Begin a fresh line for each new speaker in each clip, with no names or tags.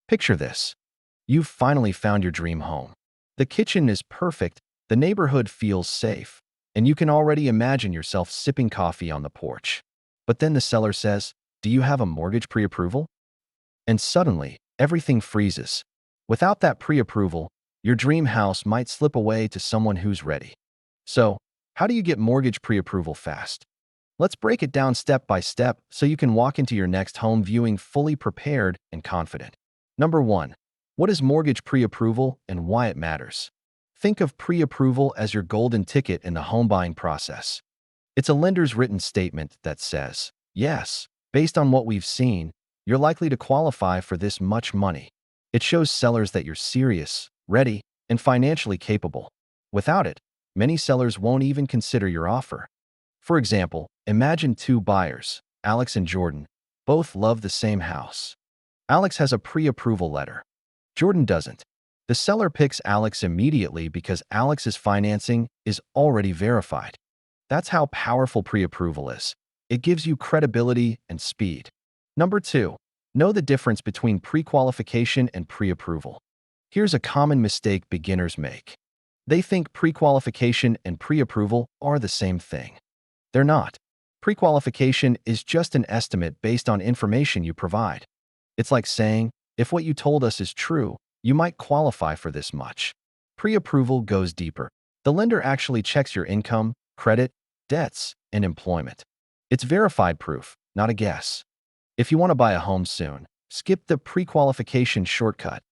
Picture this. You've finally found your dream home. The kitchen is perfect, the neighborhood feels safe, and you can already imagine yourself sipping coffee on the porch. But then the seller says, "Do you have a mortgage pre-approval?" And suddenly, everything freezes. Without that pre-approval, your dream house might slip away to someone who's ready. So, how do you get mortgage pre-approval fast? Let's break it down step by step so you can walk into your next home viewing fully prepared and confident. Number 1. What is mortgage pre-approval and why it matters? Think of pre-approval as your golden ticket in the home buying process. It's a lender's written statement that says, "Yes, based on what we've seen, you're likely to qualify for this much money." It shows sellers that you're serious, ready, and financially capable. Without it, many sellers won't even consider your offer. For example, imagine two buyers, Alex and Jordan, both love the same house. Alex has a pre-approval letter. Jordan doesn't. The seller picks Alex immediately because Alex's financing is already verified. That's how powerful pre-approval is. It gives you credibility and speed. Number 2. Know the difference between pre-qualification and pre-approval. Here's a common mistake beginners make. They think pre-qualification and pre-approval are the same thing. They're not. Pre-qualification is just an estimate based on information you provide. It's like saying, if what you told us is true, you might qualify for this much. Pre-approval goes deeper. The lender actually checks your income, credit, debts, and employment. It's verified proof, not a guess. If you want to buy a home soon, skip the pre-qualification shortcut.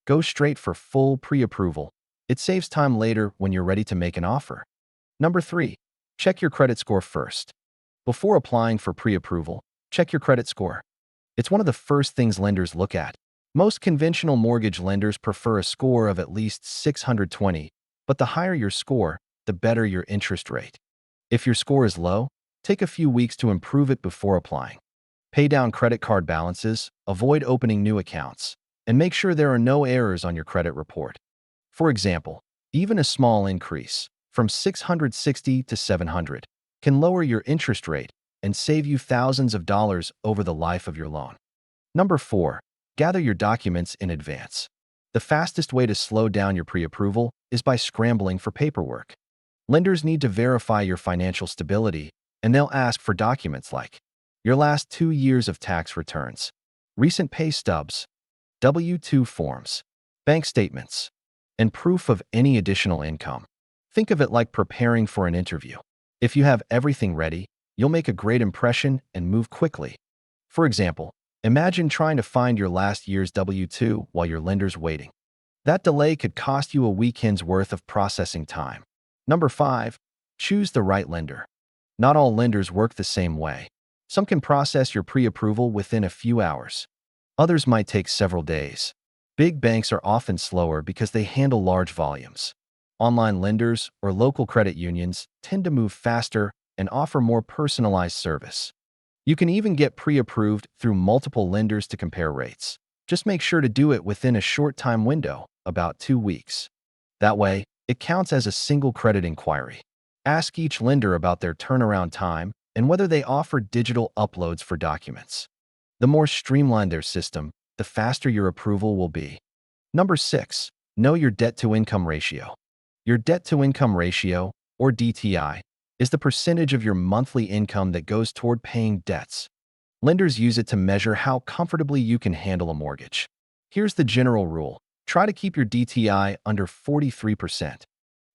Go straight for full pre-approval. It saves time later when you're ready to make an offer. Number 3. Check your credit score first. Before applying for pre-approval, check your credit score. It's one of the first things lenders look at. Most conventional mortgage lenders prefer a score of at least 620, but the higher your score, the better your interest rate. If your score is low, take a few weeks to improve it before applying. Pay down credit card balances, avoid opening new accounts, and make sure there are no errors on your credit report. For example, even a small increase, from 660 to 700, can lower your interest rate and save you thousands of dollars over the life of your loan. Number 4. Gather your documents in advance. The fastest way to slow down your pre-approval is by scrambling for paperwork. Lenders need to verify your financial stability, and they'll ask for documents like your last 2 years of tax returns, recent pay stubs, W-2 forms, bank statements, and proof of any additional income. Think of it like preparing for an interview. If you have everything ready, you'll make a great impression and move quickly. For example, imagine trying to find your last year's W-2 while your lender's waiting. That delay could cost you a weekend's worth of processing time. Number 5. Choose the right lender. Not all lenders work the same way. Some can process your pre-approval within a few hours. Others might take several days. Big banks are often slower because they handle large volumes. Online lenders or local credit unions tend to move faster and offer more personalized service. You can even get pre-approved through multiple lenders to compare rates. Just make sure to do it within a short time window, about 2 weeks. That way, it counts as a single credit inquiry. Ask each lender about their turnaround time and whether they offer digital uploads for documents. The more streamlined their system, the faster your approval will be. Number 6. Know your debt-to-income ratio. Your debt-to-income ratio, or DTI, is the percentage of your monthly income that goes toward paying debts. Lenders use it to measure how comfortably you can handle a mortgage. Here's the general rule. Try to keep your DTI under 43%.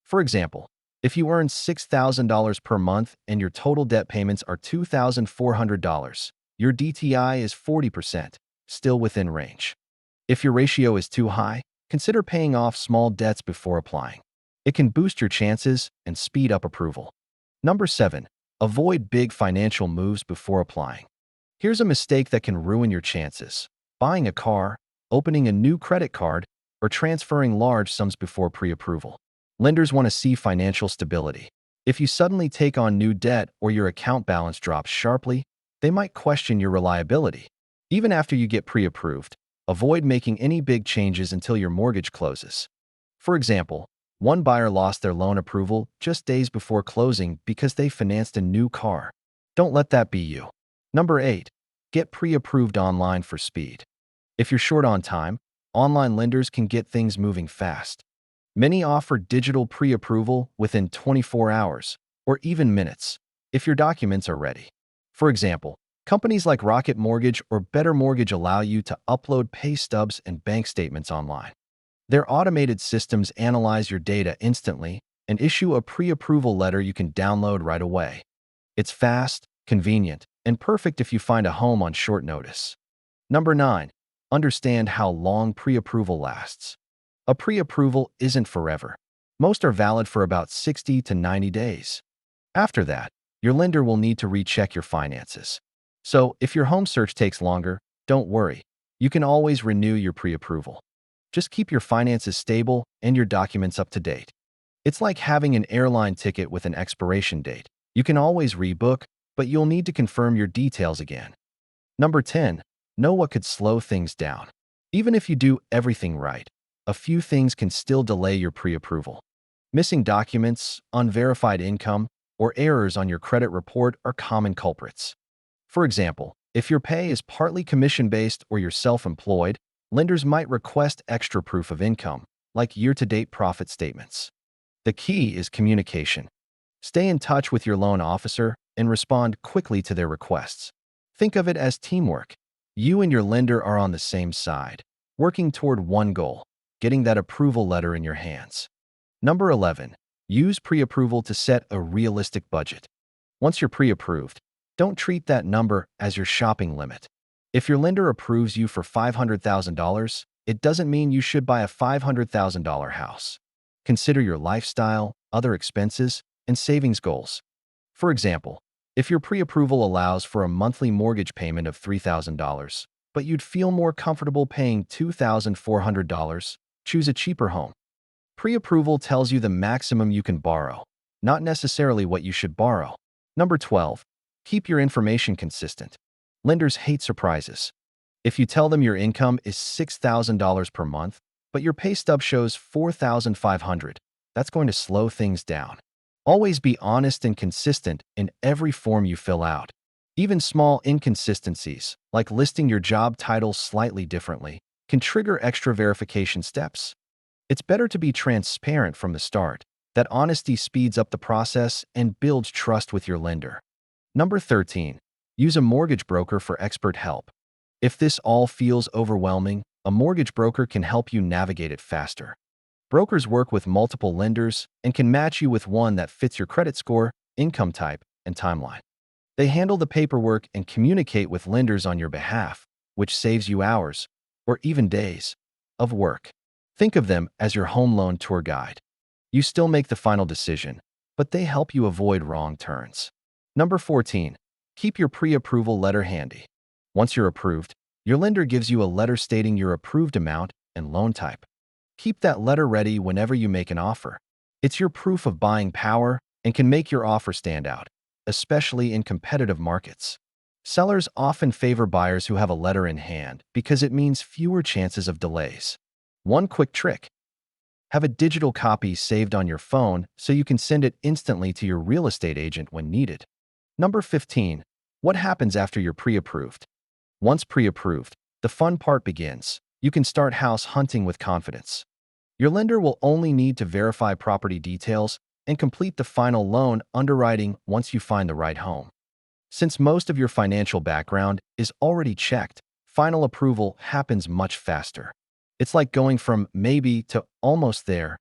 For example, if you earn $6,000 per month and your total debt payments are $2,400, your DTI is 40%, still within range. If your ratio is too high, consider paying off small debts before applying. It can boost your chances and speed up approval. Number 7. Avoid big financial moves before applying. Here's a mistake that can ruin your chances: buying a car, opening a new credit card, or transferring large sums before pre-approval. Lenders want to see financial stability. If you suddenly take on new debt or your account balance drops sharply, they might question your reliability. Even after you get pre-approved, avoid making any big changes until your mortgage closes. For example, one buyer lost their loan approval just days before closing because they financed a new car. Don't let that be you. Number 8. Get pre-approved online for speed. If you're short on time, Online lenders can get things moving fast. Many offer digital pre-approval within 24 hours or even minutes if your documents are ready. For example, companies like Rocket Mortgage or Better Mortgage allow you to upload pay stubs and bank statements online. Their automated systems analyze your data instantly and issue a pre-approval letter you can download right away. It's fast, convenient, and perfect if you find a home on short notice. Number 9. Understand how long pre-approval lasts. A pre-approval isn't forever. Most are valid for about 60 to 90 days. After that, your lender will need to recheck your finances. So, if your home search takes longer, don't worry. You can always renew your pre-approval. Just keep your finances stable and your documents up to date. It's like having an airline ticket with an expiration date. You can always rebook, but you'll need to confirm your details again. Number 10. Know what could slow things down. Even if you do everything right, a few things can still delay your pre-approval. Missing documents, unverified income, or errors on your credit report are common culprits. For example, if your pay is partly commission-based or you're self-employed, lenders might request extra proof of income, like year-to-date profit statements. The key is communication. Stay in touch with your loan officer and respond quickly to their requests. Think of it as teamwork. You and your lender are on the same side, working toward one goal: getting that approval letter in your hands. Number 11. Use pre-approval to set a realistic budget. Once you're pre-approved, don't treat that number as your shopping limit. If your lender approves you for $500,000, it doesn't mean you should buy a $500,000 house. Consider your lifestyle, other expenses, and savings goals. For example, if your pre-approval allows for a monthly mortgage payment of $3,000, but you'd feel more comfortable paying $2,400, choose a cheaper home. Pre-approval tells you the maximum you can borrow, not necessarily what you should borrow. Number 12. Keep your information consistent. Lenders hate surprises. If you tell them your income is $6,000 per month, but your pay stub shows $4,500, that's going to slow things down. Always be honest and consistent in every form you fill out. Even small inconsistencies, like listing your job title slightly differently, can trigger extra verification steps. It's better to be transparent from the start. That honesty speeds up the process and builds trust with your lender. Number 13. Use a mortgage broker for expert help. If this all feels overwhelming, a mortgage broker can help you navigate it faster. Brokers work with multiple lenders and can match you with one that fits your credit score, income type, and timeline. They handle the paperwork and communicate with lenders on your behalf, which saves you hours, or even days, of work. Think of them as your home loan tour guide. You still make the final decision, but they help you avoid wrong turns. Number 14. Keep your pre-approval letter handy. Once you're approved, your lender gives you a letter stating your approved amount and loan type. Keep that letter ready whenever you make an offer. It's your proof of buying power and can make your offer stand out, especially in competitive markets. Sellers often favor buyers who have a letter in hand because it means fewer chances of delays. One quick trick: have a digital copy saved on your phone so you can send it instantly to your real estate agent when needed. Number 15. What happens after you're pre-approved? Once pre-approved, the fun part begins. You can start house hunting with confidence. Your lender will only need to verify property details and complete the final loan underwriting once you find the right home. Since most of your financial background is already checked, final approval happens much faster. It's like going from maybe to almost there.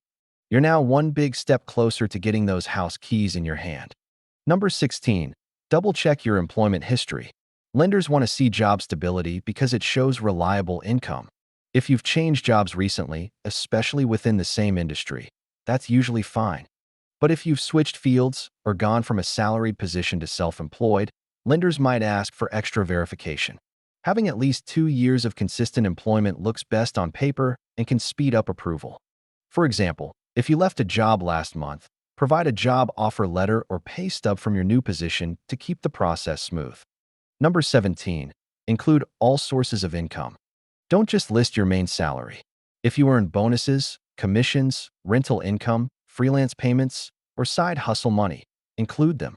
You're now one big step closer to getting those house keys in your hand. Number 16. Double-check your employment history. Lenders want to see job stability because it shows reliable income. If you've changed jobs recently, especially within the same industry, that's usually fine. But if you've switched fields or gone from a salaried position to self-employed, lenders might ask for extra verification. Having at least 2 years of consistent employment looks best on paper and can speed up approval. For example, if you left a job last month, provide a job offer letter or pay stub from your new position to keep the process smooth. Number 17. Include all sources of income. Don't just list your main salary. If you earn bonuses, commissions, rental income, freelance payments, or side hustle money, include them.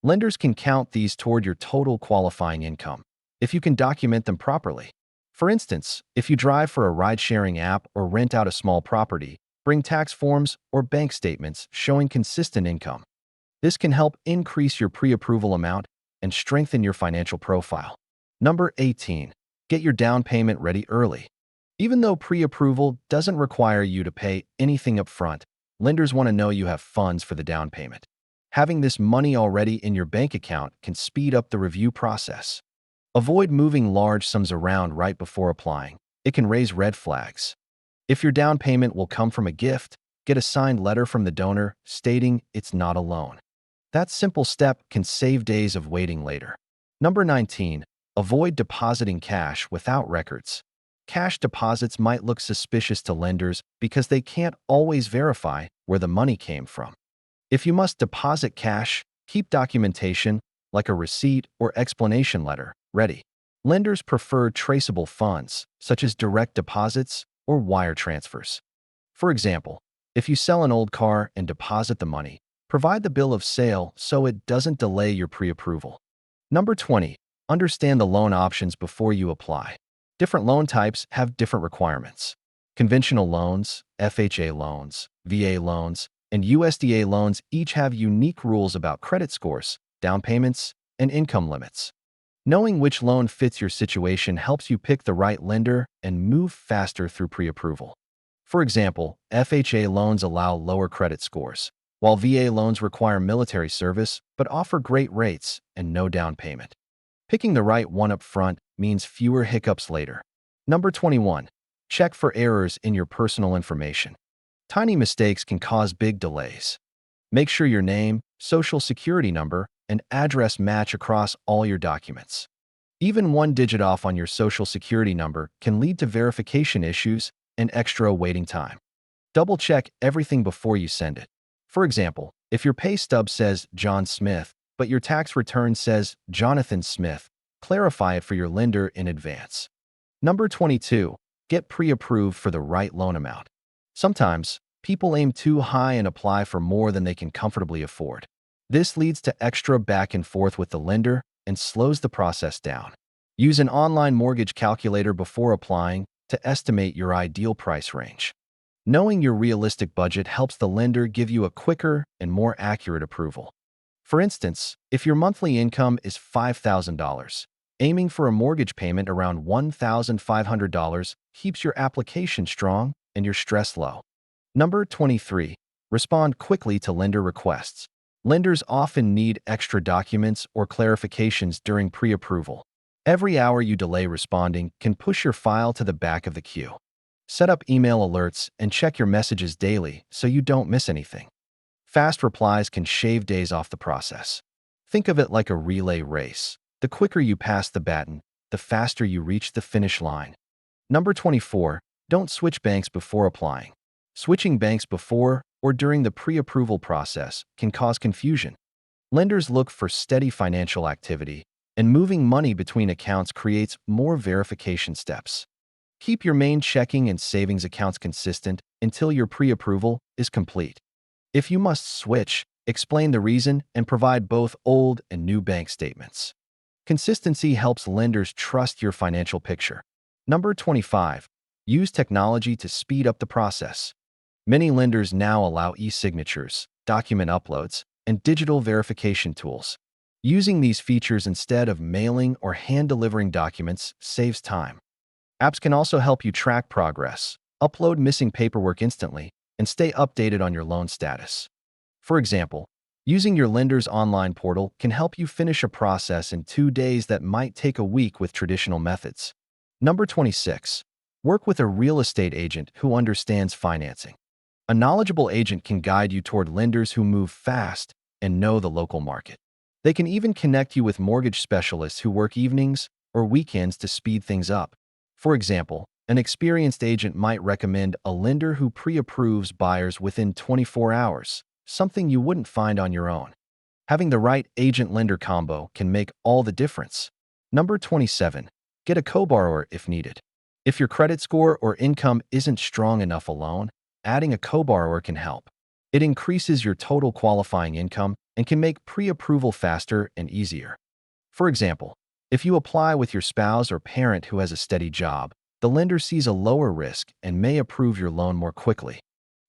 Lenders can count these toward your total qualifying income if you can document them properly. For instance, if you drive for a ride-sharing app or rent out a small property, bring tax forms or bank statements showing consistent income. This can help increase your pre-approval amount and strengthen your financial profile. Number 18. Get your down payment ready early. Even though pre-approval doesn't require you to pay anything up front, lenders want to know you have funds for the down payment. Having this money already in your bank account can speed up the review process. Avoid moving large sums around right before applying. It can raise red flags. If your down payment will come from a gift, get a signed letter from the donor stating it's not a loan. That simple step can save days of waiting later. Number 19. Avoid depositing cash without records. Cash deposits might look suspicious to lenders because they can't always verify where the money came from. If you must deposit cash, keep documentation, like a receipt or explanation letter, ready. Lenders prefer traceable funds, such as direct deposits or wire transfers. For example, if you sell an old car and deposit the money, provide the bill of sale so it doesn't delay your pre-approval. Number 20. Understand the loan options before you apply. Different loan types have different requirements. Conventional loans, FHA loans, VA loans, and USDA loans each have unique rules about credit scores, down payments, and income limits. Knowing which loan fits your situation helps you pick the right lender and move faster through pre-approval. For example, FHA loans allow lower credit scores, while VA loans require military service but offer great rates and no down payment. Picking the right one up front means fewer hiccups later. Number 21. Check for errors in your personal information. Tiny mistakes can cause big delays. Make sure your name, social security number, and address match across all your documents. Even one digit off on your social security number can lead to verification issues and extra waiting time. Double-check everything before you send it. For example, if your pay stub says John Smith, but your tax return says Jonathan Smith, clarify it for your lender in advance. Number 22. Get pre-approved for the right loan amount. Sometimes, people aim too high and apply for more than they can comfortably afford. This leads to extra back and forth with the lender and slows the process down. Use an online mortgage calculator before applying to estimate your ideal price range. Knowing your realistic budget helps the lender give you a quicker and more accurate approval. For instance, if your monthly income is $5,000, aiming for a mortgage payment around $1,500 keeps your application strong and your stress low. Number 23. Respond quickly to lender requests. Lenders often need extra documents or clarifications during pre-approval. Every hour you delay responding can push your file to the back of the queue. Set up email alerts and check your messages daily so you don't miss anything. Fast replies can shave days off the process. Think of it like a relay race. The quicker you pass the baton, the faster you reach the finish line. Number 24. Don't switch banks before applying. Switching banks before or during the pre-approval process can cause confusion. Lenders look for steady financial activity, and moving money between accounts creates more verification steps. Keep your main checking and savings accounts consistent until your pre-approval is complete. If you must switch, explain the reason and provide both old and new bank statements. Consistency helps lenders trust your financial picture. Number 25. Use technology to speed up the process. Many lenders now allow e-signatures, document uploads, and digital verification tools. Using these features instead of mailing or hand-delivering documents saves time. Apps can also help you track progress, upload missing paperwork instantly, and stay updated on your loan status. For example, using your lender's online portal can help you finish a process in 2 days that might take a week with traditional methods. Number 26. Work with a real estate agent who understands financing. A knowledgeable agent can guide you toward lenders who move fast and know the local market. They can even connect you with mortgage specialists who work evenings or weekends to speed things up. For example, an experienced agent might recommend a lender who pre-approves buyers within 24 hours, something you wouldn't find on your own. Having the right agent-lender combo can make all the difference. Number 27. Get a co-borrower if needed. If your credit score or income isn't strong enough alone, adding a co-borrower can help. It increases your total qualifying income and can make pre-approval faster and easier. For example, If you apply with your spouse or parent who has a steady job, the lender sees a lower risk and may approve your loan more quickly.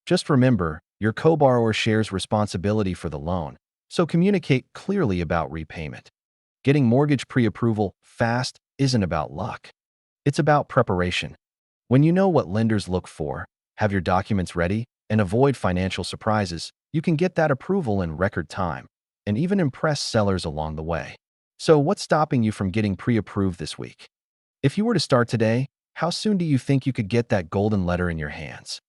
Just remember, your co-borrower shares responsibility for the loan, so communicate clearly about repayment. Getting mortgage pre-approval fast isn't about luck. It's about preparation. When you know what lenders look for, have your documents ready, and avoid financial surprises, you can get that approval in record time and even impress sellers along the way. So what's stopping you from getting pre-approved this week? If you were to start today, how soon do you think you could get that golden letter in your hands?